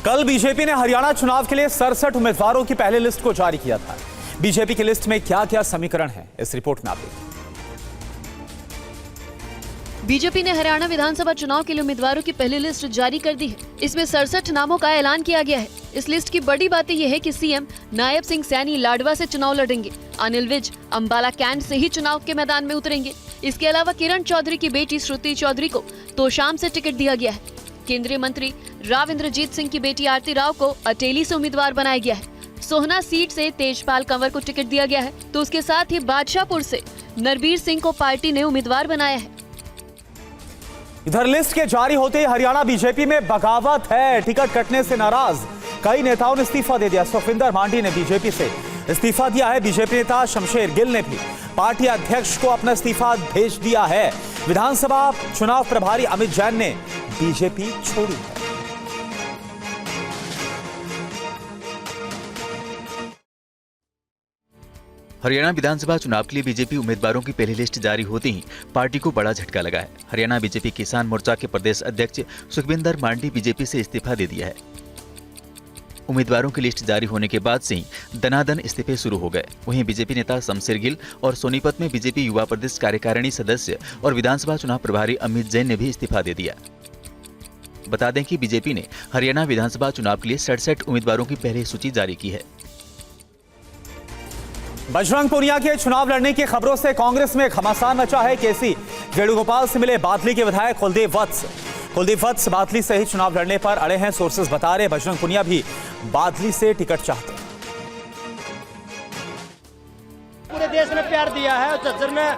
कल बीजेपी ने हरियाणा चुनाव के लिए 67 उम्मीदवारों की पहली लिस्ट को जारी किया था। बीजेपी की लिस्ट में क्या क्या समीकरण है, इस रिपोर्ट में आप देखिए। बीजेपी ने हरियाणा विधानसभा चुनाव के लिए उम्मीदवारों की पहली लिस्ट जारी कर दी है। इसमें 67 नामों का ऐलान किया गया है। इस लिस्ट की बड़ी बात यह है कि सीएम नायब सिंह सैनी लाडवा से चुनाव लड़ेंगे। अनिल विज अंबाला कैंट से ही चुनाव के मैदान में उतरेंगे। इसके अलावा किरण चौधरी की बेटी श्रुति चौधरी को तोशाम से टिकट दिया गया है। केंद्रीय मंत्री राव इंद्रजीत सिंह की बेटी आरती राव को अटेली से उम्मीदवार बनाया गया है। सोहना सीट से तेजपाल कंवर को टिकट दिया गया है, तो उसके साथ ही बादशाहपुर से नरबीर सिंह को पार्टी ने उम्मीदवार बनाया है। इधर लिस्ट के जारी होते ही हरियाणा बीजेपी में बगावत है। टिकट कटने से नाराज कई नेताओं ने इस्तीफा दे दिया। सुखविंदर मांडी ने बीजेपी से इस्तीफा दिया है। बीजेपी नेता शमशेर गिल ने भी पार्टी अध्यक्ष को अपना इस्तीफा भेज दिया है। विधानसभा चुनाव प्रभारी अमित जैन ने बीजेपी छोड़ी है। हरियाणा विधानसभा चुनाव के लिए बीजेपी उम्मीदवारों की पहली लिस्ट जारी होते ही पार्टी को बड़ा झटका लगा है। हरियाणा बीजेपी किसान मोर्चा के प्रदेश अध्यक्ष सुखविंदर मांडी बीजेपी से इस्तीफा दे दिया है। उम्मीदवारों की लिस्ट जारी होने के बाद से ही दनादन इस्तीफे शुरू हो गए। वहीं बीजेपी नेता शमशेर गिल और सोनीपत में बीजेपी युवा प्रदेश कार्यकारिणी सदस्य और विधानसभा चुनाव प्रभारी अमित जैन ने भी इस्तीफा दे दिया। बता दें कि बीजेपी ने हरियाणा विधानसभा चुनाव के लिए 67 उम्मीदवारों की पहली सूची जारी की है। बजरंग पुनिया के चुनाव लड़ने की खबरों से कांग्रेस में घमासान मचा है। केसी वेणुगोपाल से मिले बादली के विधायक कुलदीप वत्स बादली से ही चुनाव लड़ने पर अड़े हैं। सोर्सेज बता रहे बजरंग पुनिया भी बादली से टिकट चाहते हैं। पूरे देश ने प्यार दिया है और झज्जर में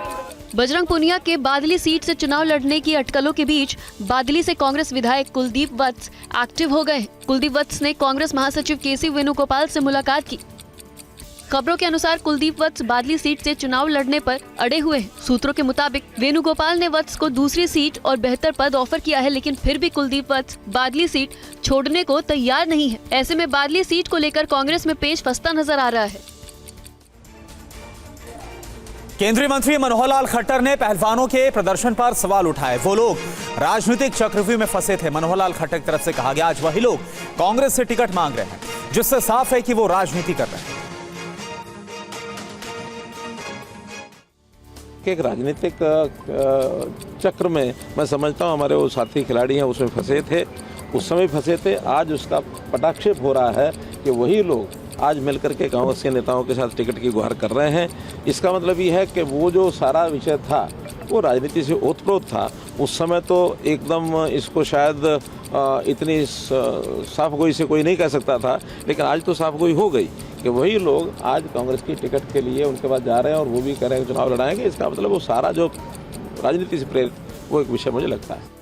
बजरंग पुनिया के बादली सीट से चुनाव लड़ने की अटकलों के बीच बादली से कांग्रेस विधायक कुलदीप वत्स एक्टिव हो गए। कुलदीप वत्स ने कांग्रेस महासचिव केसी वेणुगोपाल से मुलाकात की। खबरों के अनुसार कुलदीप वत्स बादली सीट से चुनाव लड़ने पर अड़े हुए हैं। सूत्रों के मुताबिक वेणुगोपाल ने वत्स को दूसरी सीट और बेहतर पद ऑफर किया है, लेकिन फिर भी कुलदीप वत्स बादली सीट छोड़ने को तैयार नहीं है। ऐसे में बादली सीट को लेकर कांग्रेस में पेच फंसता नजर आ रहा है। केंद्रीय मंत्री मनोहर लाल खट्टर ने पहलवानों के प्रदर्शन पर सवाल उठाए। वो लोग राजनीतिक चक्रव्यूह में फंसे थे। मनोहर लाल खट्टर की तरफ से कहा गया, आज वही लोग कांग्रेस से टिकट मांग रहे हैं, जिससे साफ है कि वो राजनीति कर रहे हैं। एक राजनीतिक चक्र में मैं समझता हूँ हमारे वो साथी खिलाड़ी हैं उसमें फंसे थे, उस समय फंसे थे। आज उसका पटाक्षेप हो रहा है कि वही लोग आज मिलकर के कांग्रेस के नेताओं के साथ टिकट की गुहार कर रहे हैं। इसका मतलब ये है कि वो जो सारा विषय था वो राजनीति से ओतप्रोत था। उस समय तो एकदम इसको शायद इतनी साफ गोई से कोई नहीं कह सकता था, लेकिन आज तो साफ गोई हो गई कि वही लोग आज कांग्रेस की टिकट के लिए उनके पास जा रहे हैं और वो भी कह रहे हैं चुनाव लड़ाएंगे। इसका मतलब वो सारा जो राजनीति से प्रेरित वो एक विषय मुझे लगता है।